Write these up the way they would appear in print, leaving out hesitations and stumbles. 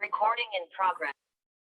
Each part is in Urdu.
Recording in progress.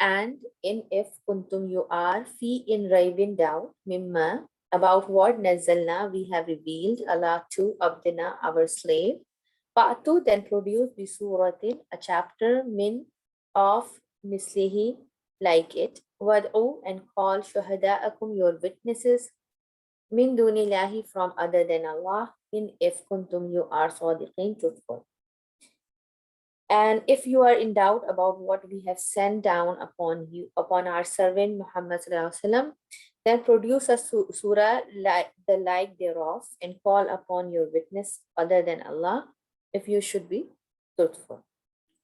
And in if kuntum, you are, fi, in raibin, doubt, mimma, about what, nazzalna, we have revealed, Allah to abdina, our slave, fa'tu, then produce, bi suratin, a chapter, min, of, mislihi, like it, wad'u, and call, shuhada'akum, your witnesses, min dunillahi, from other than Allah, in if kuntum, you are sadiqin, truthful. And if you are in doubt about what we have sent down upon you, upon our servant Muhammad sallallahu alaihi wasallam, then produce a surah like the like thereof, and call upon your witness other than Allah, if you should be truthful.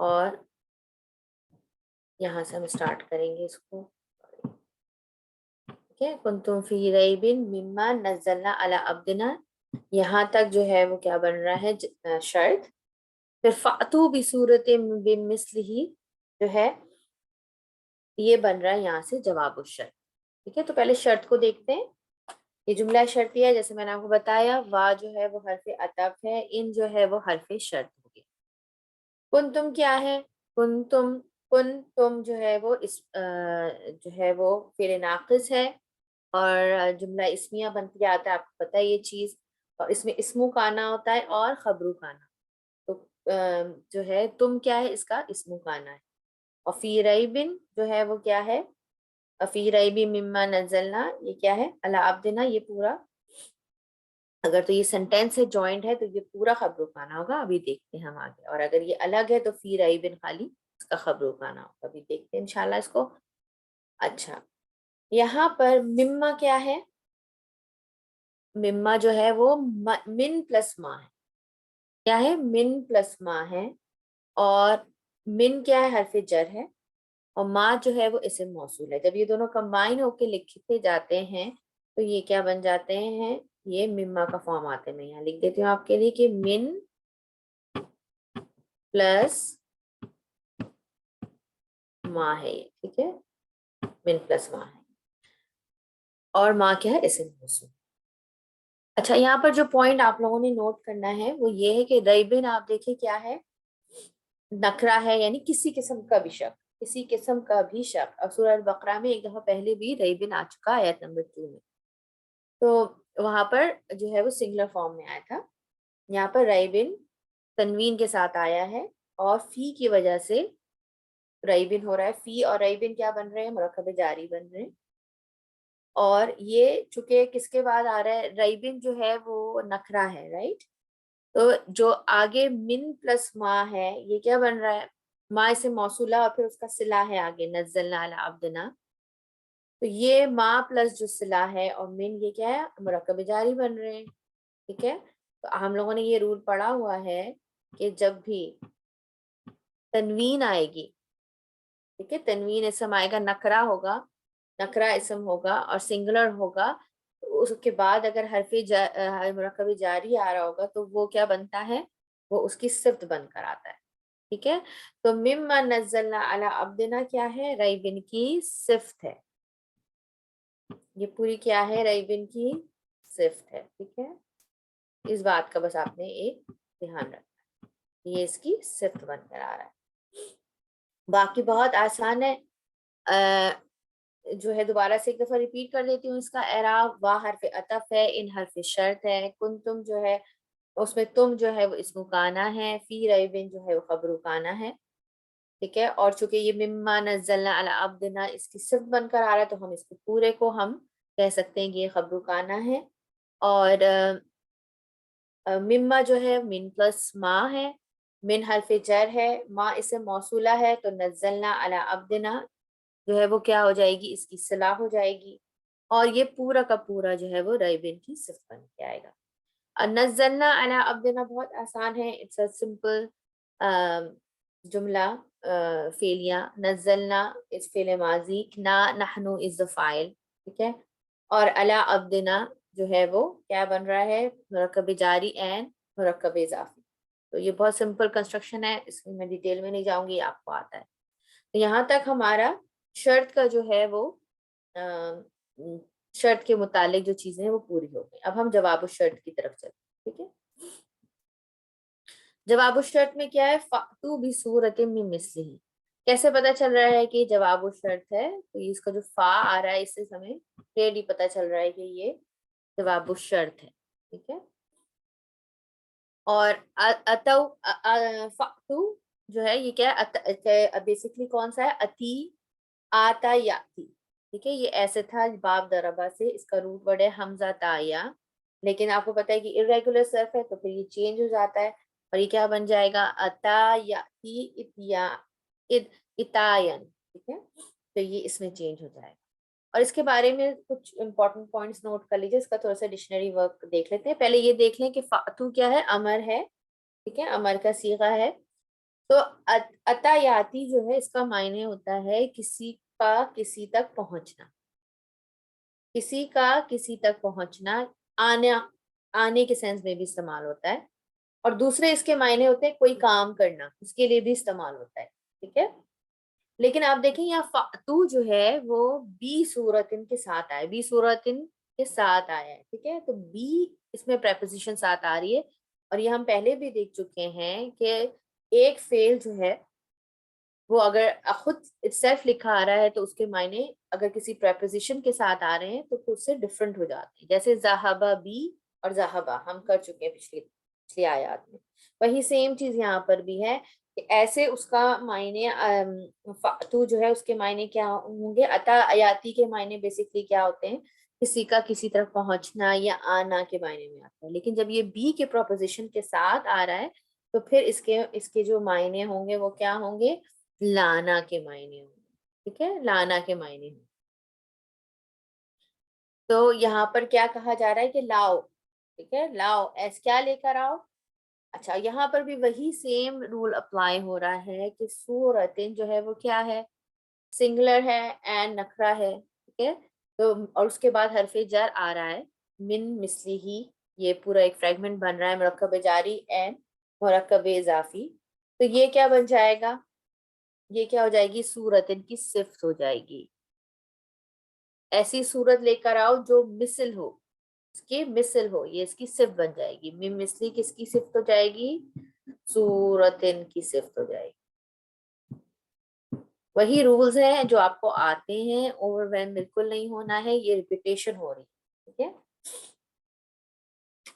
اور یہاں سے ہم اسٹارٹ کریں گے اس کو. ٹھیک ہے, کنتم فی ریب مما نزلنا علی عبدنا, یہاں تک جو ہے وہ کیا بن رہا ہے شرط. پھر فاتو بصورت بمثلہ جو ہے یہ بن رہا ہے یہاں سے جواب الشرط. ٹھیک ہے, تو پہلے شرط کو دیکھتے ہیں. یہ جملہ شرطیہ ہے, جیسے میں نے آپ کو بتایا, وا جو ہے وہ حرف عطف ہے, ان جو ہے وہ حرف شرط ہو گیا. کنتم کیا ہے, کنتم کنتم جو ہے وہ جو ہے وہ فعل ناقص ہے, اور جملہ اسمیہ بن کے آتا ہے, آپ کو پتہ ہے یہ چیز. اور اس میں اسمو کانا ہوتا ہے اور خبرو کانا. تو جو ہے تم کیا ہے, اس کا اسمو کانا ہے. اور فی ریبن جو ہے وہ کیا ہے, فی ریب مما نزلنا, یہ کیا ہے علی عبدنا. یہ پورا اگر تو یہ سینٹینس سے جوائنٹ ہے تو یہ پورا خبر کانا ہوگا, ابھی دیکھتے ہیں ہم آگے. اور اگر یہ الگ ہے تو فی ریبن خالی اس کا خبر کانا ہوگا, ابھی دیکھتے ہیں انشاءاللہ اس کو. اچھا, یہاں پر مما کیا ہے, مما جو ہے وہ من پلس ما ہے. کیا ہے, من پلس ما ہے. اور من کیا ہے, حرف جر ہے. اور ما جو ہے وہ اسم موصول ہے. جب یہ دونوں کمبائن ہو کے لکھتے جاتے ہیں تو یہ کیا بن جاتے ہیں, یہ مما کا فارم آتے ہیں. میں یہاں لکھ دیتی ہوں آپ کے لیے کہ من پلس ما ہے یہ. ٹھیک ہے, من پلس ما ہے, اور ما کیا ہے, اسم موصول. اچھا, یہاں پر جو پوائنٹ آپ لوگوں نے نوٹ کرنا ہے وہ یہ ہے کہ ریبن آپ دیکھیں کیا ہے, نکرا ہے, یعنی کسی قسم کا بھی شک, کسی قسم کا بھی شک. اب سورہ البقرہ میں ایک دفعہ پہلے بھی ریبن آ چکا ہے, آیت نمبر 2 میں, تو وہاں پر جو ہے وہ سنگولر فارم میں آیا تھا. یہاں پر ریبن تنوین کے ساتھ آیا ہے, اور فی کی وجہ سے ریبن ہو رہا ہے. فی اور ریبن کیا بن رہے ہیں, مرکب جاری بن رہے ہیں. اور یہ چونکہ کس کے بعد آ رہا ہے, ریبن جو ہے وہ نکرا ہے, رائٹ. تو جو آگے من پلس ما ہے یہ کیا بن رہا ہے, ما اسے موصولہ اور پھر اس کا صلہ ہے آگے نزلنا علی عبدنا. تو یہ ما پلس جو صلہ ہے اور من یہ کیا ہے, مرکب جاری بن رہے ہیں. ٹھیک ہے, تو ہم لوگوں نے یہ رول پڑھا ہوا ہے کہ جب بھی تنوین آئے گی, ٹھیک ہے, تنوین اسم آئے گا, نکرا ہوگا, نکرا اسم ہوگا اور سنگولر ہوگا, اس کے بعد اگر حرف مرکب جاری آ رہا ہوگا تو وہ کیا بنتا ہے, وہ اس کی صفت بن کر آتا ہے. ٹھیک ہے, تو مما نزلنا علی عبدنا کیا ہے, ریبن کی صفت ہے. یہ پوری کیا ہے, ریبن کی صفت ہے. ٹھیک ہے, اس بات کا بس آپ نے ایک دھیان رکھنا ہے, یہ اس کی صفت بن کر آ رہا ہے. باقی بہت آسان ہے, جو ہے دوبارہ سے ایک دفعہ ریپیٹ کر دیتی ہوں. اس کا اعراب, وا حرف عطف ہے, ان حرف شرط ہے, کنتم جو ہے اس میں تم جو ہے وہ اسم کانا ہے, فی ریبن جو ہے وہ خبر کانا ہے. ٹھیک ہے, اور چونکہ یہ مما نزلنا علی عبدنا اس کی صفت بن کر آ رہا ہے تو ہم اس کو پورے کو ہم کہہ سکتے ہیں کہ یہ خبر کانا ہے. اور مما جو ہے من پلس ما ہے, من حرف جر ہے, ما اسے موصولہ ہے, تو نزلنا علی عبدنا جو ہے وہ کیا ہو جائے گی, اس کی صلاح ہو جائے گی. اور یہ پورا کا پورا جو ہے وہ ریبن کی صفت بن کے آئے گا. نزلنا علی عبدنا بہت آسان ہے, اٹس اے سمپل جملہ فعلیہ. نزلنا اس فعل ماضی, نا نحنو از the فاعل. ٹھیک ہے, اور علی عبدنا جو ہے وہ کیا بن رہا ہے, مرکب جاری اینڈ مرکب اضافی. تو یہ بہت سمپل کنسٹرکشن ہے, اس میں ڈیٹیل میں نہیں جاؤں گی, آپ کو آتا ہے. تو یہاں تک ہمارا شرط کا جو ہے وہ شرط کے متعلق جو چیزیں ہیں وہ پوری ہو گئی. اب ہم جواب الشرط کی طرف چلتے ہیں. ٹھیک ہے, جواب الشرط میں کیا ہے, فَأْتُوا بِسُورَةٍ مِّن مِّثْلِهِ. کیسے پتہ چل رہا ہے کہ جواب الشرط ہے, تو اس کا جو فا آ رہا ہے اس سے ہمیں کلیئرلی پتہ چل رہا ہے کہ یہ جواب الشرط ہے. ٹھیک ہے, اور فَأْتُوا جو ہے یہ کیا ہے, بیسکلی کون سا ہے, اتی, آتا, یاتی. ٹھیک ہے, یہ ایسے تھا باب ضربہ سے, اس کا روٹ ورڈ ہے حمزہ تایا, لیکن آپ کو پتہ ہے کہ ارریگولر صرف ہے تو پھر یہ چینج ہو جاتا ہے, اور یہ کیا بن جائے گا, اتا یاتی اتاین. ٹھیک ہے, تو یہ اس میں چینج ہو جائے گا. اور اس کے بارے میں کچھ امپورٹنٹ پوائنٹس نوٹ کر لیجیے, اس کا تھوڑا سا ڈکشنری ورک دیکھ لیتے ہیں. پہلے یہ دیکھ لیں کہ فاتو کیا ہے, امر ہے. ٹھیک ہے, امر کا صیغہ ہے. تو عطایاتی جو ہے اس کا معنی ہوتا ہے کسی کا کسی تک پہنچنا، کسی کا کسی تک پہنچنا، آنا، آنے کے سینس میں بھی استعمال ہوتا ہے، اور دوسرے اس کے معنی ہوتے ہیں کوئی کام کرنا، اس کے لیے بھی استعمال ہوتا ہے، ٹھیک ہے. لیکن آپ دیکھیں یہاں فاتو جو ہے وہ بی صورتن کے ساتھ آیا، بی صورتن کے ساتھ آیا ہے، ٹھیک ہے. تو بی اس میں پریپوزیشن ساتھ آ رہی ہے، اور یہ ہم پہلے بھی دیکھ چکے ہیں کہ ایک فعل جو ہے وہ اگر خود سیلف لکھا آ رہا ہے تو اس کے معنی اگر کسی پریپوزیشن کے ساتھ آ رہے ہیں تو خود سے ڈفرنٹ ہو جاتے ہیں. جیسے ذہبہ بی اور ذہبہ ہم کر چکے ہیں پچھلی آیات میں، وہی سیم چیز یہاں پر بھی ہے کہ ایسے اس کا معنی فاتو جو ہے اس کے معنی کیا ہوں گے، عطایاتی کے معنی بیسکلی کیا ہوتے ہیں، کسی کا کسی طرف پہنچنا یا آنا کے معنی میں آتا ہے. لیکن جب یہ بی کے پروپوزیشن کے ساتھ آ رہا ہے تو پھر اس کے جو معنی ہوں گے وہ کیا ہوں گے، لانا کے معنی ہوں گے، ٹھیک ہے، لانا کے معنی ہوں. تو یہاں پر کیا کہا جا رہا ہے کہ لاؤ، ٹھیک ہے، لاؤ، ایس کیا لے کر آؤ. اچھا یہاں پر بھی وہی سیم رول اپلائی ہو رہا ہے کہ صورتن جو ہے وہ کیا ہے، سنگولر ہے اینڈ نکرا ہے، ٹھیک ہے. تو اور اس کے بعد حرف جر آ رہا ہے من مثلی ہی، یہ پورا ایک فریگمنٹ بن رہا ہے مرکب جاری اینڈ مرکب اضافی. تو یہ کیا بن جائے گا، یہ کیا ہو جائے گی، صورتن کی صفت ہو جائے گی. ایسی صورت لے کر آؤ جو مثل ہو، اس کی مثل ہو، یہ اس کی صفت بن جائے گی. مثلی کس کی صفت ہو جائے گی، صورتن کی صفت ہو جائے گی. وہی رولز ہیں جو آپ کو آتے ہیں، اوور ویلم بالکل نہیں ہونا ہے، یہ ریپیٹیشن ہو رہی ہے، ٹھیک ہے.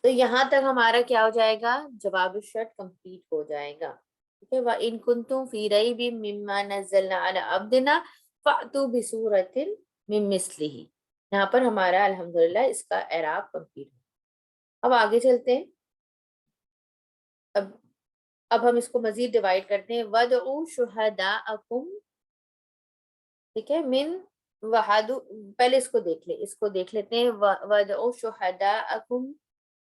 تو یہاں تک ہمارا کیا ہو جائے گا، جواب الشرط کمپلیٹ ہو جائے گا، ٹھیک ہے. وَإِن كُنتُمْ فِي رَيْبٍ مِّمَّا نَزَّلْنَا عَلَىٰ عَبْدِنَا فَأْتُوا بِسُورَةٍ مِّن مِّثْلِهِ. یہاں پر ہمارا الحمدللہ اس کا اعراب کمپلیٹ ہے. اب آگے چلتے ہیں. اب ہم اس کو مزید ڈیوائڈ کرتے ہیں. وَادْعُوا شُهَدَاءَكُمْ، ٹھیک ہے، من وحدو، پہلے اس کو دیکھ لیں، اس کو دیکھ لیتے ہیں. وَادْعُوا شُهَدَاءَكُمْ،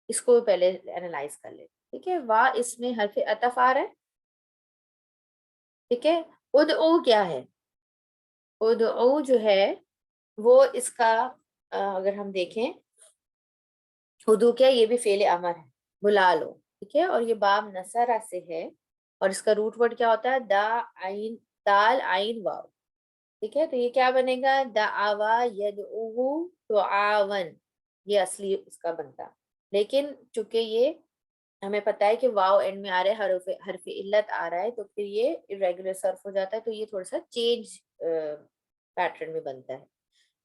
اس کو پہلے انالائز کر لیں، ٹھیک ہے. وا اس میں حرف عطف آ رہا ہے، ٹھیک ہے. ادعو کیا ہے، ادعو جو ہے وہ اس کا اگر ہم دیکھیں ادعو کیا، یہ بھی فعل امر ہے، بلا لو، ٹھیک ہے. اور یہ باب نصرہ سے ہے، اور اس کا روٹ ورڈ کیا ہوتا ہے، دا عین، دال عین واو، ٹھیک ہے. تو یہ کیا بنے گا، دعوا یدعو دعاون، یہ اصلی اس کا بنتا. لیکن چونکہ یہ ہمیں پتہ ہے کہ واو اینڈ میں آ رہا ہے، حرف علت آ رہا ہے، تو پھر یہ irregular صرف ہو جاتا ہے، تو یہ تھوڑا سا چینج پیٹرن میں بنتا ہے.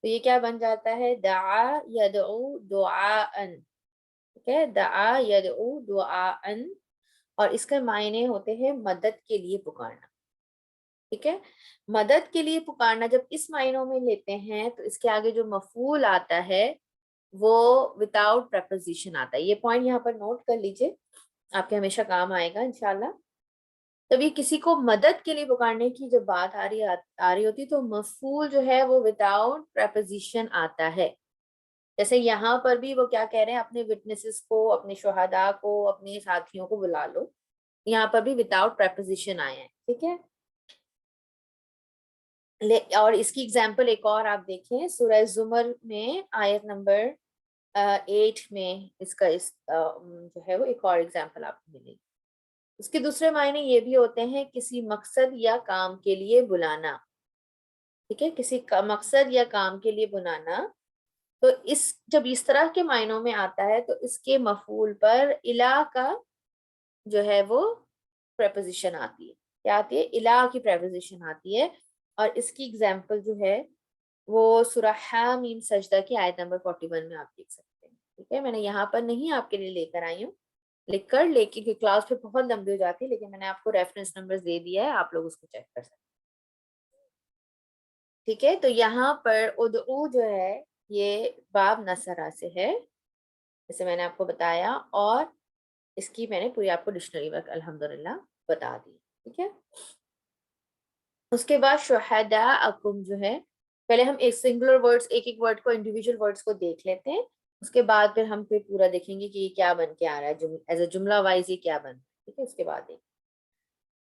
تو یہ کیا بن جاتا ہے، دعا یدعو دعاءن، ٹھیک ہے، دعا یدعو دعاءن. اور اس کے معنی ہوتے ہیں مدد کے لیے پکارنا، ٹھیک ہے. مدد کے لیے پکارنا جب اس معنوں میں لیتے ہیں تو اس کے آگے جو مفعول آتا ہے وہ وداؤٹ پریپوزیشن آتا ہے. یہ پوائنٹ یہاں پر نوٹ کر لیجئے، آپ کے ہمیشہ کام آئے گا انشاءاللہ. جب یہ کسی کو مدد کے لیے پکارنے کی جب بات آ رہی ہوتی تو مفعول جو ہے وہ وداؤٹ پریپوزیشن آتا ہے. جیسے یہاں پر بھی وہ کیا کہہ رہے ہیں، اپنے وٹنسز کو، اپنے شہداء کو، اپنے ساتھیوں کو بلا لو، یہاں پر بھی وداؤٹ پریپوزیشن آئے ہیں، ٹھیک ہے. اور اس کی ایگزامپل ایک اور آپ دیکھیں سورہ زمر میں آیت نمبر 8 میں اس کا جو ہے وہ ایک اور ایگزامپل آپ کو ملے گی. اس کے دوسرے معنی یہ بھی ہوتے ہیں کسی مقصد یا کام کے لیے بلانا، ٹھیک ہے، کسی مقصد یا کام کے لیے بلانا. تو جب اس طرح کے معنوں میں آتا ہے تو اس کے مفعول پر الہ کا جو ہے وہ پریپوزیشن آتی ہے. کیا آتی ہے، الہ کی پریپوزیشن آتی ہے. اور اس کی ایگزامپل جو ہے وہ سورہ حامیم سجدہ کی آیت نمبر 41 میں آپ دیکھ سکتے ہیں، ٹھیک ہے. میں نے یہاں پر نہیں آپ کے لیے لے کر آئی ہوں، لکھ کر، لیکن کلاس پہ بہت لمبی ہو جاتی ہے، لیکن میں نے آپ کو ریفرنس نمبر دے دیا ہے، آپ لوگ اس کو چیک کر سکتے ہیں، ٹھیک ہے. تو یہاں پر ادعو جو ہے یہ باب نصرہ سے ہے، جیسے میں نے آپ کو بتایا، اور اس کی میں نے پوری آپ کو ڈکشنری ورک الحمدللہ بتا دی، ٹھیک ہے. اس کے بعد شہداءکم جو ہے، پہلے ہم ایک سنگولر ورڈز، ایک ایک ورڈ کو، انڈیویجول ورڈز کو دیکھ لیتے ہیں. اس کے بعد پھر ہم پورا دیکھیں گے کہ یہ کیا بن کے آ رہا ہے، ایز اے جملہ وائز یہ کیا بن رہا ہے، ٹھیک ہے. اس کے بعد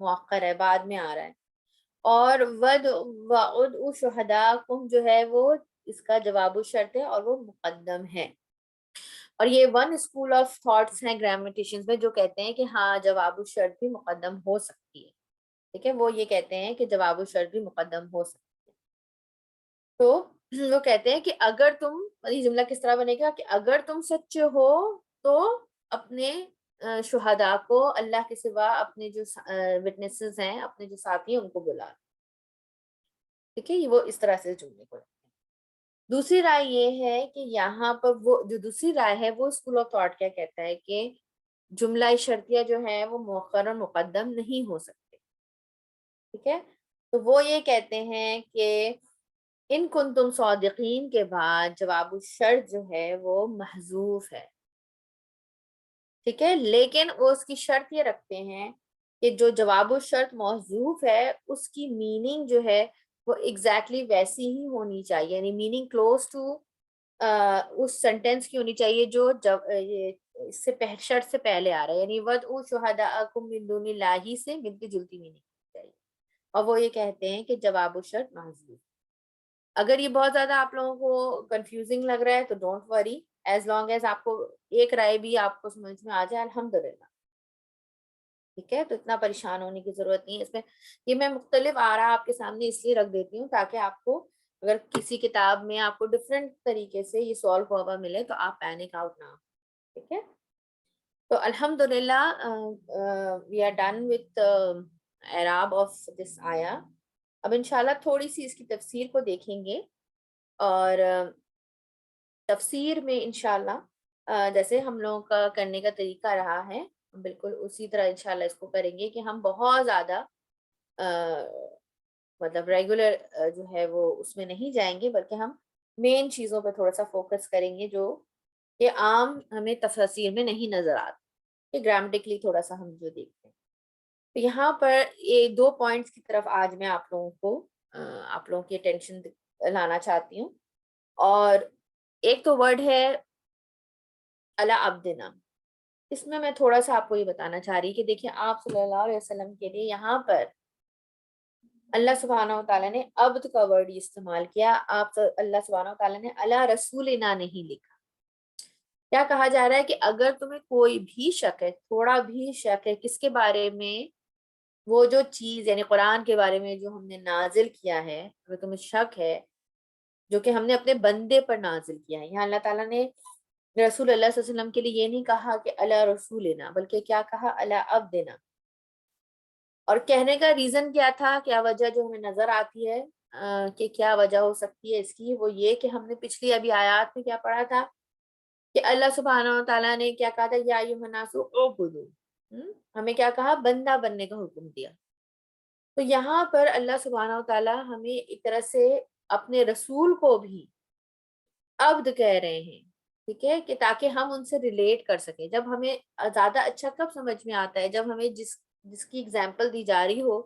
مؤخر ہے، بعد میں آ رہا ہے. اور وَادْعُوا شُهَدَاءَکُم جو ہے وہ اس کا جواب الشرط ہے اور وہ مقدم ہے. اور یہ ون اسکول آف تھاٹس ہیں گرامیٹیشنز میں جو کہتے ہیں کہ ہاں جواب الشرط بھی مقدم ہو سکتی ہے. ٹھیک ہے، وہ یہ کہتے ہیں کہ جواب الشرط بھی مقدم ہو سکتی ہے. تو وہ کہتے ہیں کہ اگر تم، یہ جملہ کس طرح بنے گا کہ اگر تم سچے ہو تو اپنے شہداء کو اللہ کے سوا اپنے جو وٹنسز ہیں، اپنے جو ساتھی ہیں ان کو بلا. ٹھیک ہے، وہ اس طرح سے جملے کو. دوسری رائے یہ ہے کہ یہاں پر وہ جو دوسری رائے ہے وہ اسکول آف تھاٹ کیا کہتا ہے کہ جملہ شرطیہ جو ہے وہ مؤخر اور مقدم نہیں ہو سکتے. ٹھیک ہے، تو وہ یہ کہتے ہیں کہ ان کنتم صادقین کے بعد جواب الشرط جو ہے وہ محذوف ہے. ٹھیک ہے، لیکن وہ اس کی شرط یہ رکھتے ہیں کہ جو جواب الشرط محذوف ہے اس کی میننگ جو ہے وہ ایگزیکٹلی ویسی ہی ہونی چاہیے، یعنی میننگ کلوز ٹو اس سینٹینس کی ہونی چاہیے جو اس سے شرط سے پہلے آ رہا ہے، یعنی وَادْعُوا شُهَدَاءَکُم مِّن دُونِ اللہِ سے ملتی جلتی میننگ چاہیے. اور وہ یہ کہتے ہیں کہ جواب الشرط محذوف. اگر یہ بہت زیادہ آپ لوگوں کو کنفیوزنگ لگ رہا ہے تو don't worry, as long as آپ کو ایک رائے بھی آپ کو سمجھ میں آ جائے الحمدللہ. ٹھیک ہے، تو اتنا پریشان ہونے کی ضرورت نہیں ہے اس میں. یہ میں مختلف آراء آپ کے سامنے اس لیے رکھ دیتی ہوں تاکہ آپ کو اگر کسی کتاب میں آپ کو ڈفرینٹ طریقے سے یہ سالو ہوا ملے تو آپ پینک آؤٹ نہ ہو. ٹھیک ہے، تو الحمدللہ وی آر ڈن وتھ اعراب آف دس آیا. اب انشاءاللہ تھوڑی سی اس کی تفسیر کو دیکھیں گے، اور تفسیر میں انشاءاللہ جیسے ہم لوگوں کا کرنے کا طریقہ رہا ہے بالکل اسی طرح انشاءاللہ اس کو کریں گے کہ ہم بہت زیادہ مطلب ریگولر جو ہے وہ اس میں نہیں جائیں گے، بلکہ ہم مین چیزوں پہ تھوڑا سا فوکس کریں گے جو کہ عام ہمیں تفسیر میں نہیں نظر آتی، کہ گرامیٹیکلی تھوڑا سا ہم جو دیکھتے ہیں. تو یہاں پر یہ 2 پوائنٹس کی طرف آج میں آپ لوگوں کو آپ لوگوں کی اٹینشن لانا چاہتی ہوں. اور ایک تو ورڈ ہے علی عبدنا. اس میں تھوڑا سا آپ کو یہ بتانا چاہ رہی کہ دیکھیں آپ صلی اللہ علیہ وسلم کے لیے یہاں پر اللہ سبحانہ و تعالیٰ نے عبد کا ورڈ استعمال کیا. آپ اللہ سبحانہ و تعالیٰ نے علی رسولنا نہیں لکھا. کیا کہا جا رہا ہے کہ اگر تمہیں کوئی بھی شک ہے، تھوڑا بھی شک ہے کس کے بارے میں، وہ جو چیز یعنی قرآن کے بارے میں جو ہم نے نازل کیا ہے، اگر تمہیں شک ہے جو کہ ہم نے اپنے بندے پر نازل کیا ہے. یہاں اللہ تعالیٰ نے رسول اللہ صلی اللہ علیہ وسلم کے لیے یہ نہیں کہا کہ علی رسولنا، بلکہ کیا کہا علی عبدنا. اور کہنے کا ریزن کیا تھا، کیا وجہ جو ہمیں نظر آتی ہے کہ کیا وجہ ہو سکتی ہے اس کی، وہ یہ کہ ہم نے پچھلی ابھی آیات میں کیا پڑھا تھا کہ اللہ سبحانہ و تعالیٰ نے کیا کہا تھا، یا ایھا الناس اعبدوا، ہمیں کیا کہا، بندہ بننے کا حکم دیا. تو یہاں پر اللہ سبحانہ و تعالیٰ ہمیں ایک طرح سے اپنے رسول کو بھی عبد کہہ رہے ہیں. ٹھیک ہے، کہ تاکہ ہم ان سے ریلیٹ کر سکیں. جب ہمیں زیادہ اچھا کب سمجھ میں آتا ہے، جب ہمیں جس کی اگزامپل دی جا رہی ہو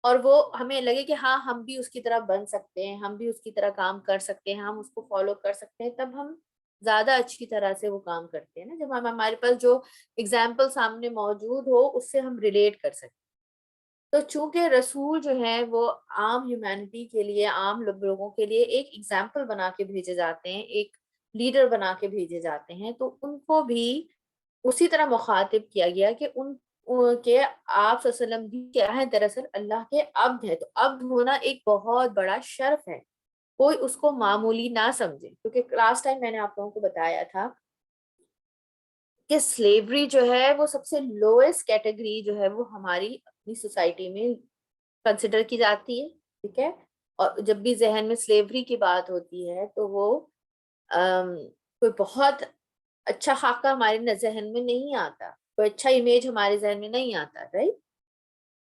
اور وہ ہمیں لگے کہ ہاں ہم بھی اس کی طرح بن سکتے ہیں، ہم بھی اس کی طرح کام کر سکتے ہیں، ہم اس کو فالو کر سکتے ہیں، تب ہم زیادہ اچھی طرح سے وہ کام کرتے ہیں نا. جب ہمارے پاس جو اگزامپل سامنے موجود ہو اس سے ہم ریلیٹ کر سکتے. تو چونکہ رسول جو ہیں وہ عام ہیومینٹی کے لیے، عام لوگوں کے لیے ایک اگزامپل بنا کے بھیجے جاتے ہیں، ایک لیڈر بنا کے بھیجے جاتے ہیں، تو ان کو بھی اسی طرح مخاطب کیا گیا کہ ان کے آپ صلی اللہ علیہ وسلم بھی کیا ہے، دراصل اللہ کے عبد ہے. تو عبد ہونا ایک بہت بڑا شرف ہے، کوئی اس کو معمولی نہ سمجھے. کیونکہ لاسٹ ٹائم میں نے آپ لوگوں کو بتایا تھا کہ سلیوری جو ہے وہ سب سے لوئسٹ کیٹیگری جو ہے وہ ہماری اپنی سوسائٹی میں کنسیڈر کی جاتی ہے. ٹھیک ہے، اور جب بھی ذہن میں سلیوری کی بات ہوتی ہے تو وہ کوئی بہت اچھا خاکہ ہمارے ذہن میں نہیں آتا، کوئی اچھا امیج ہمارے ذہن میں نہیں آتا، رائٹ.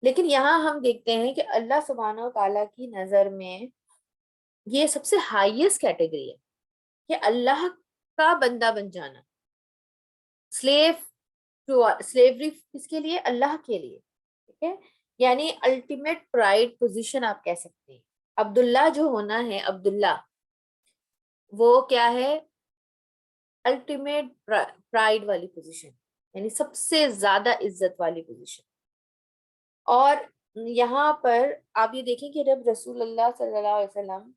لیکن یہاں ہم دیکھتے ہیں کہ اللہ سبحانہ و تعالیٰ کی نظر میں یہ سب سے ہائیسٹ کیٹیگری ہے کہ اللہ کا بندہ بن جانا. سلیوری کس کے لیے، اللہ کے لیے. ٹھیک ہے، یعنی الٹیمیٹ پرائڈ پوزیشن آپ کہہ سکتے ہیں. عبداللہ جو ہونا ہے، عبداللہ وہ کیا ہے، الٹیمیٹ پرائڈ والی پوزیشن، یعنی سب سے زیادہ عزت والی پوزیشن. اور یہاں پر آپ یہ دیکھیں کہ جب رسول اللہ صلی اللہ علیہ وسلم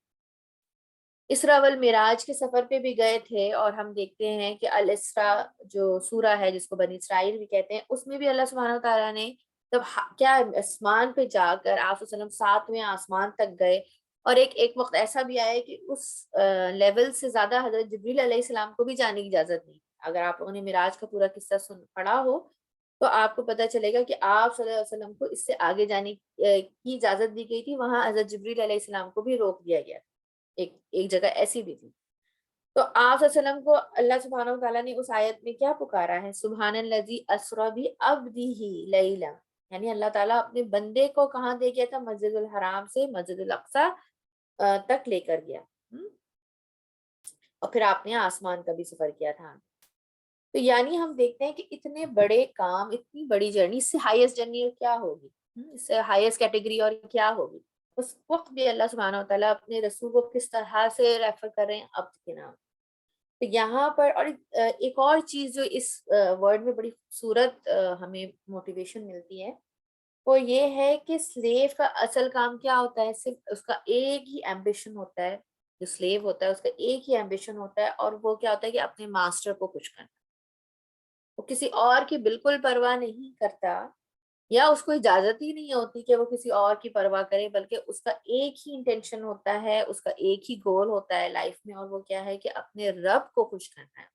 اسرا والمعراج کے سفر پہ بھی گئے تھے، اور ہم دیکھتے ہیں کہ الاسرا جو سورہ ہے جس کو بنی اسرائیل بھی کہتے ہیں، اس میں بھی اللہ سبحانہ وتعالیٰ نے جب کیا آسمان پہ جا کر آپ صلی اللہ علیہ وسلم 7ویں آسمان تک گئے، اور ایک وقت ایسا بھی آیا کہ اس لیول سے زیادہ حضرت جبریل علیہ السلام کو بھی جانے کی اجازت نہیں. اگر آپ لوگوں نے معراج کا پورا قصہ پڑھا ہو تو آپ کو پتہ چلے گا کہ آپ صلی اللہ علیہ وسلم کو اس سے آگے جانے کی اجازت دی گئی تھی. وہاں حضرت جبریل علیہ السلام کو بھی روک دیا گیا. ایک جگہ ایسی بھی تھی. تو آپ صلی اللہ علیہ وسلم کو اللہ سبحانہ وتعالیٰ نے اس آیت میں کیا پکارا ہے؟ سبحان الذی اسری بعبدہ لیلا، یعنی اللہ تعالیٰ اپنے بندے کو کہاں دے گیا تھا؟ مسجد الحرام سے مسجد الاقصی تک لے کر گیا. اور پھر آپ نے آسمان کا بھی سفر کیا تھا. تو یعنی ہم دیکھتے ہیں کہ اتنے بڑے کام، اتنی بڑی جرنی، اس سے ہائیسٹ جرنی کیا ہوگی، اس سے ہائیسٹ کیٹیگری اور کیا ہوگی؟ اس وقت بھی اللہ سبحانہ وتعالیٰ اپنے رسول کو کس طرح سے ریفر کر رہے ہیں؟ عبد کے نام. تو یہاں پر اور ایک اور چیز جو اس ورڈ میں بڑی خوبصورت ہمیں موٹیویشن ملتی ہے، وہ یہ ہے کہ سلیو کا اصل کام کیا ہوتا ہے؟ صرف اس کا ایک ہی ایمبیشن ہوتا ہے. جو سلیو ہوتا ہے اس کا ایک ہی ایمبیشن ہوتا ہے، اور وہ کیا ہوتا ہے کہ اپنے ماسٹر کو خوش کرنا. وہ کسی اور کی بالکل پرواہ نہیں کرتا، یا اس کو اجازت ہی نہیں ہوتی کہ وہ کسی اور کی پرواہ کرے، بلکہ اس کا ایک ہی انٹینشن ہوتا ہے، اس کا ایک ہی گول ہوتا ہے لائف میں، اور وہ کیا ہے کہ اپنے رب کو خوش کرنا ہے.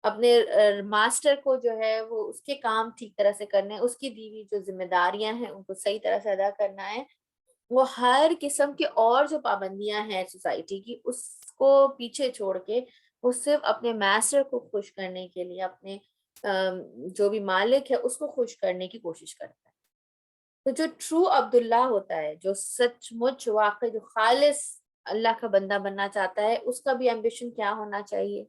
اپنے ماسٹر کو جو ہے وہ اس کے کام ٹھیک طرح سے کرنے ہیں، اس کی دی ہوئی جو ذمہ داریاں ہیں ان کو صحیح طرح سے ادا کرنا ہے. وہ ہر قسم کے اور جو پابندیاں ہیں سوسائٹی کی اس کو پیچھے چھوڑ کے وہ صرف اپنے ماسٹر کو خوش کرنے کے لیے، اپنے جو بھی مالک ہے اس کو خوش کرنے کی کوشش کرتا ہے. تو جو ٹرو عبداللہ ہوتا ہے، جو سچ مچ واقع جو خالص اللہ کا بندہ بننا چاہتا ہے، اس کا بھی ایمبیشن کیا ہونا چاہیے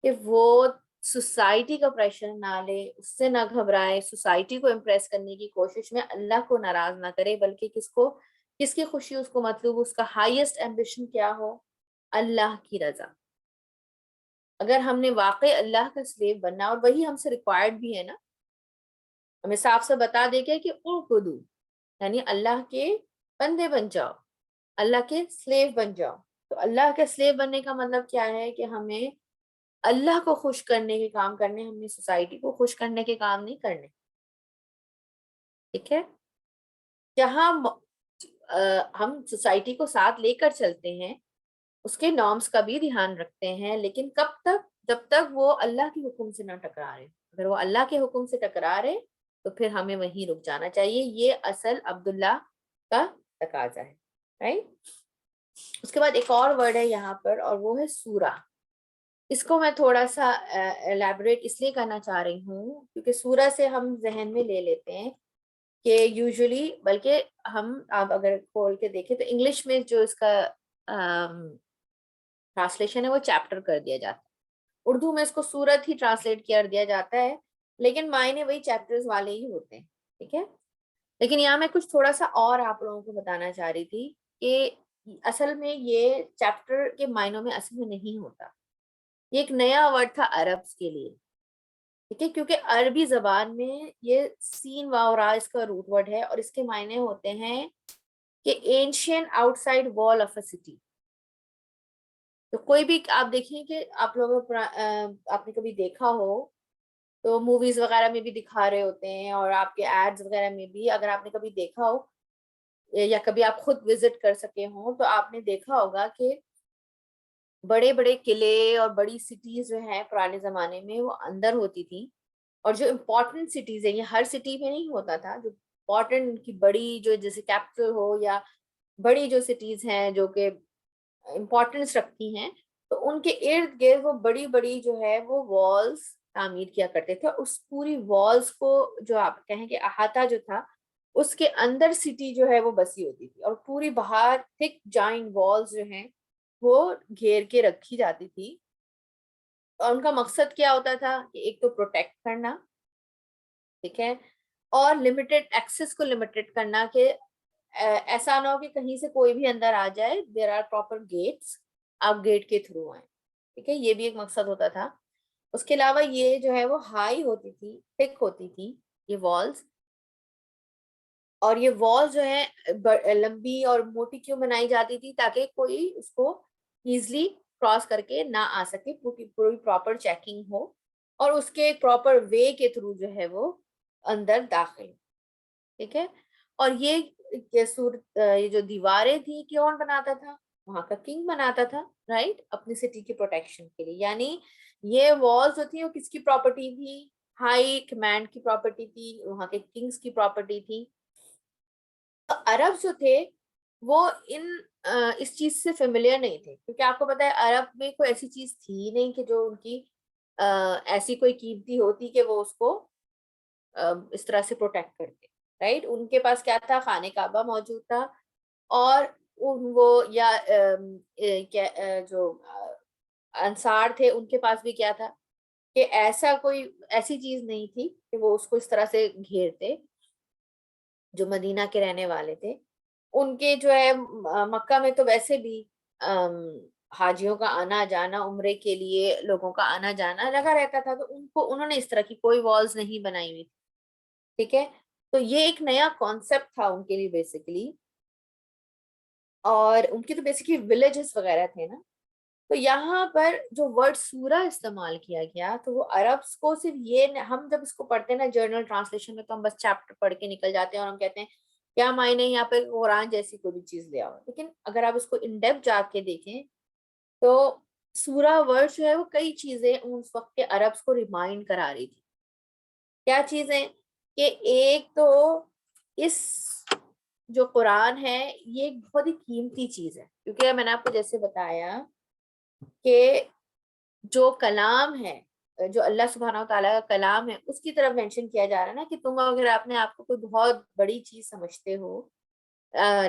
کہ وہ سوسائٹی کا پریشر نہ لے، اس سے نہ گھبرائے، سوسائٹی کو امپریس کرنے کی کوشش میں اللہ کو ناراض نہ کرے، بلکہ کس کی خوشی اس کو مطلوب، اس کا ہائیسٹ ایمبیشن کیا ہو؟ اللہ کی رضا. اگر ہم نے واقعی اللہ کا سلیو بننا، اور وہی ہم سے ریکوائرڈ بھی ہے نا، ہمیں صاف سے بتا دے کے کہ اعبدوا، یعنی اللہ کے بندے بن جاؤ، اللہ کے سلیو بن جاؤ. تو اللہ کے سلیو بننے کا مطلب کیا ہے کہ ہمیں اللہ کو خوش کرنے کے کام کرنے، ہمیں سوسائٹی کو خوش کرنے کے کام نہیں کرنے. ٹھیک ہے؟ جہاں ہم سوسائٹی کو ساتھ لے کر چلتے ہیں، اس کے نارمز کا بھی دھیان رکھتے ہیں، لیکن کب تک؟ جب تک وہ اللہ کے حکم سے نہ ٹکرا رہے. اگر وہ اللہ کے حکم سے ٹکرا رہے تو پھر ہمیں وہیں رک جانا چاہیے. یہ اصل عبداللہ کا تقاضا ہے. رائٹ؟ اس کے بعد ایک اور ورڈ ہے یہاں پر، اور وہ ہے سورہ. اس کو میں تھوڑا سا ایلیبریٹ اس لیے کرنا چاہ رہی ہوں کیونکہ سورہ سے ہم ذہن میں لے لیتے ہیں کہ یوزولی، بلکہ ہم آپ اگر کھول کے دیکھیں تو انگلش میں جو اس کا ٹرانسلیشن ہے وہ چیپٹر کر دیا جاتا ہے. اردو میں اس کو سورت ہی ٹرانسلیٹ کر دیا جاتا ہے، لیکن معنی وہی چیپٹرز والے ہی ہوتے ہیں. ٹھیک ہے؟ لیکن یہاں میں کچھ تھوڑا سا اور آپ لوگوں کو بتانا چاہ رہی تھی کہ اصل میں یہ چیپٹر کے معنوں میں اصل میں نہیں ہوتا. یہ ایک نیا ورڈ تھا عربز کے لیے. ٹھیک ہے؟ کیونکہ عربی زبان میں یہ سین واو را اس کا روٹ ورڈ ہے، اور اس کے معنی ہوتے ہیں کہ اینشین آؤٹ سائڈ وال آف اے سٹی. تو کوئی بھی آپ دیکھیں کہ آپ لوگوں آپ نے کبھی دیکھا ہو تو موویز وغیرہ میں بھی دکھا رہے ہوتے ہیں، اور آپ کے ایڈز وغیرہ میں بھی اگر آپ نے کبھی دیکھا ہو یا کبھی آپ خود وزٹ کر سکے ہوں تو آپ نے دیکھا ہوگا کہ بڑے بڑے قلعے اور بڑی سٹیز جو ہیں پرانے زمانے میں وہ اندر ہوتی تھی. اور جو امپورٹنٹ سٹیز ہیں، یہ ہر سٹی میں نہیں ہوتا تھا، جو امپورٹنٹ کی بڑی جو جیسے کیپٹل ہو یا بڑی جو سٹیز ہیں جو کہ امپورٹنس رکھتی ہیں، تو ان کے ارد گرد وہ بڑی بڑی جو ہے وہ والز تعمیر کیا کرتے تھے. اس پوری والز کو جو آپ کہیں کہ احاطہ جو تھا اس کے اندر سٹی جو ہے وہ بسی ہوتی تھی، اور پوری باہر تھک جائنٹ والز جو ہیں وہ گھیر کے رکھی جاتی تھی. اور ان کا مقصد کیا ہوتا تھا کہ ایک تو پروٹیکٹ کرنا، ٹھیک ہے، اور لمیٹڈ ایکسس کو لمیٹڈ کرنا کہ ایسا نہ ہو کہ کہیں سے کوئی بھی اندر آ جائے. دیر آر پراپر گیٹس، آپ گیٹ کے تھرو آئیں. ٹھیک ہے؟ یہ بھی ایک مقصد ہوتا تھا. اس کے علاوہ یہ جو ہے وہ ہائی ہوتی تھی، تھک ہوتی تھی یہ والز. اور یہ وال جو ہے لمبی اور موٹی کیوں بنائی جاتی تھی؟ تاکہ کوئی اس کو ایزلی کراس کر کے نہ آ سکے، پوری پراپر چیکنگ ہو اور اس کے پراپر وے کے تھرو جو ہے وہ اندر داخل، ٹھیک ہے. اور یہ جو دیواریں تھی کون بناتا تھا؟ وہاں کا کنگ بناتا تھا، رائٹ، اپنی سٹی کی پروٹیکشن کے لیے. یعنی یہ والز جو تھی وہ کس کی پراپرٹی تھی؟ ہائی کمانڈ کی پراپرٹی تھی، وہاں کے کنگز کی پراپرٹی تھی. عرب جو تھے وہ اس چیز سے فیملیئر نہیں تھے، کیونکہ آپ کو پتا ہے عرب میں کوئی ایسی چیز تھی نہیں کہ جو ان کی ایسی کوئی قیمتی ہوتی کہ وہ اس کو اس طرح سے پروٹیکٹ کرتے، رائٹ. ان کے پاس کیا تھا؟ خانہ کعبہ موجود تھا، اور وہ یا جو انصار تھے ان کے پاس بھی کیا تھا کہ ایسی چیز نہیں تھی کہ وہ اس کو اس طرح سے گھیرتے. جو مدینہ کے رہنے والے تھے ان کے جو ہے مکہ میں تو ویسے بھی حاجیوں کا آنا جانا، عمرے کے لیے لوگوں کا آنا جانا لگا رہتا تھا، تو انہوں نے اس طرح کی کوئی والز نہیں بنائی ہوئی، ٹھیک ہے. تو یہ ایک نیا کانسیپٹ تھا ان کے لیے بیسیکلی. اور ان کی تو بیسیکلی ولیجز وغیرہ تھے نا. تو یہاں پر جو ورڈ سورہ استعمال کیا گیا تو وہ عربس کو صرف یہ، ہم جب اس کو پڑھتے ہیں نا جرنل ٹرانسلیشن میں تو ہم بس چیپٹر پڑھ کے نکل جاتے ہیں اور ہم کہتے ہیں کیا معنی یہاں پہ قرآن جیسی کوئی بھی چیز لے آؤ. لیکن اگر آپ اس کو ان ڈیپتھ جا کے دیکھیں تو سورہ ورڈ جو ہے وہ کئی چیزیں اس وقت کے عربس کو ریمائنڈ کرا رہی تھی. کیا چیزیں؟ کہ ایک تو اس جو قرآن ہے یہ ایک بہت ہی قیمتی چیز ہے، کیونکہ میں نے آپ کو جیسے بتایا کہ جو کلام ہے، جو اللہ سبحانہ و تعالیٰ کا کلام ہے، اس کی طرف مینشن کیا جا رہا ہے نا کہ تم اگر اپنے آپ کو کوئی بہت بڑی چیز سمجھتے ہو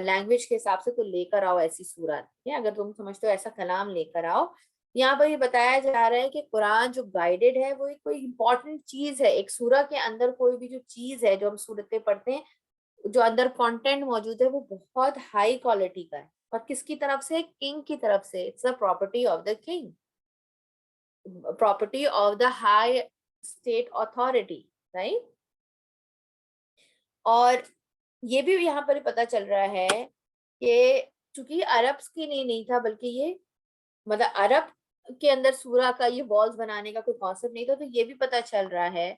لینگویج کے حساب سے تو لے کر آؤ ایسی صورت ہے. اگر تم سمجھتے ہو ایسا کلام لے کر آؤ. یہاں پر یہ بتایا جا رہا ہے کہ قرآن جو گائیڈڈ ہے وہ کوئی امپورٹنٹ چیز ہے. ایک سورہ کے اندر کوئی بھی جو چیز ہے جو ہم سورتیں پڑھتے ہیں جو اندر کانٹینٹ موجود ہے وہ بہت ہائی کوالٹی کا ہے. اور کس کی طرف سے؟ کنگ کی طرف سے. It's a property of the king, property of the high state authority, right. اور یہ بھی یہاں پر پتا چل رہا ہے کہ چونکہ عربس کے لیے نہیں تھا بلکہ یہ مطلب عرب کے اندر سورہ کا یہ والز بنانے کا کوئی کانسیپٹ نہیں تھا، تو یہ بھی پتا چل رہا ہے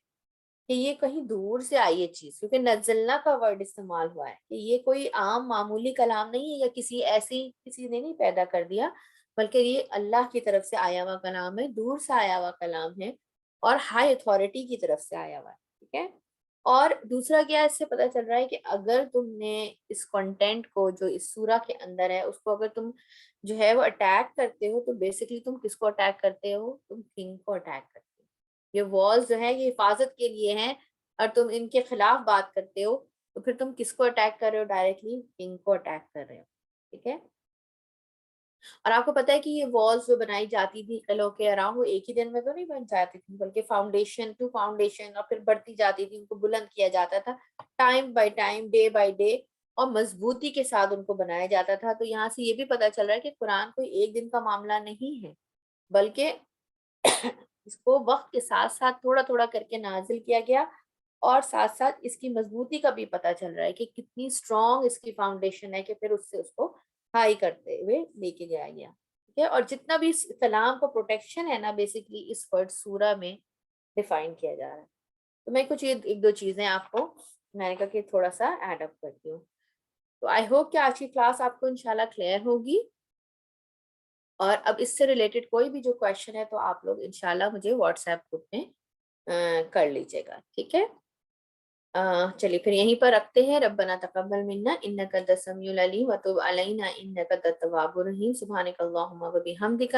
کہ یہ کہیں دور سے آئی ہے چیز، کیونکہ نزلنا کا ورڈ استعمال ہوا ہے کہ یہ کوئی عام معمولی کلام نہیں ہے یا کسی نے نہیں پیدا کر دیا، بلکہ یہ اللہ کی طرف سے آیا ہوا کلام ہے، دور سے آیا ہوا کلام ہے اور ہائی اتھارٹی کی طرف سے آیا ہوا ہے، ٹھیک ہے. اور دوسرا کیا اس سے پتا چل رہا ہے کہ اگر تم نے اس کنٹینٹ کو جو اس سورہ کے اندر ہے اس کو اگر تم جو ہے وہ اٹیک کرتے ہو تو بیسیکلی تم کس کو اٹیک کرتے ہو؟ تم کنگ کو اٹیک کرتے ہو. یہ والز جو ہے یہ حفاظت کے لیے ہیں اور تم ان کے خلاف بات کرتے ہو تو پھر تم کس کو اٹیک کر رہے ہو؟ ڈائریکٹلی کنگ کو اٹیک کر رہے ہو، ٹھیک ہے. اور آپ کو پتا ہے کہ یہ والز جو بنائی جاتی تھی قلعوں کے اراؤنڈ وہ ایک ہی دن میں تو نہیں بن جاتی تھی، بلکہ فاؤنڈیشن ٹو فاؤنڈیشن اور پھر بڑھتی جاتی تھی، ان کو بلند کیا جاتا تھا time by time, day by day, اور مضبوطی کے ساتھ ان کو بنایا جاتا تھا. تو یہاں سے یہ بھی پتا چل رہا ہے کہ قرآن کوئی ایک دن کا معاملہ نہیں ہے، بلکہ اس کو وقت کے ساتھ ساتھ تھوڑا تھوڑا کر کے نازل کیا گیا، اور ساتھ ساتھ اس کی مضبوطی کا بھی پتا چل رہا ہے کہ کتنی اسٹرانگ اس کی فاؤنڈیشن ہے کہ پھر اس سے اس کو ہائی کرتے ہوئے لے کے جایا گیا، ٹھیک ہے. اور جتنا بھی اس کلام کو پروٹیکشن ہے نا بیسیکلی اس ورڈ سورہ میں ڈیفائن کیا جا رہا ہے. تو میں کچھ ایک دو چیزیں آپ کو میں نے کہا کہ تھوڑا سا ایڈ اپ کرتی ہوں. تو آئی ہوپ کہ آج کی کلاس آپ کو انشاءاللہ کلیئر ہوگی، اور اب اس سے ریلیٹڈ کوئی بھی جو کویشچن ہے تو آپ لوگ انشاءاللہ مجھے واٹس ایپ گروپ میں کر لیجیے گا، ٹھیک ہے. چلیے پھر یہیں پر رکھتے ہیں. ربنا تقبل منا انک انت السمیع العلیم وتب علینا انک انت التواب الرحیم. سبحانک اللہم و بحمدک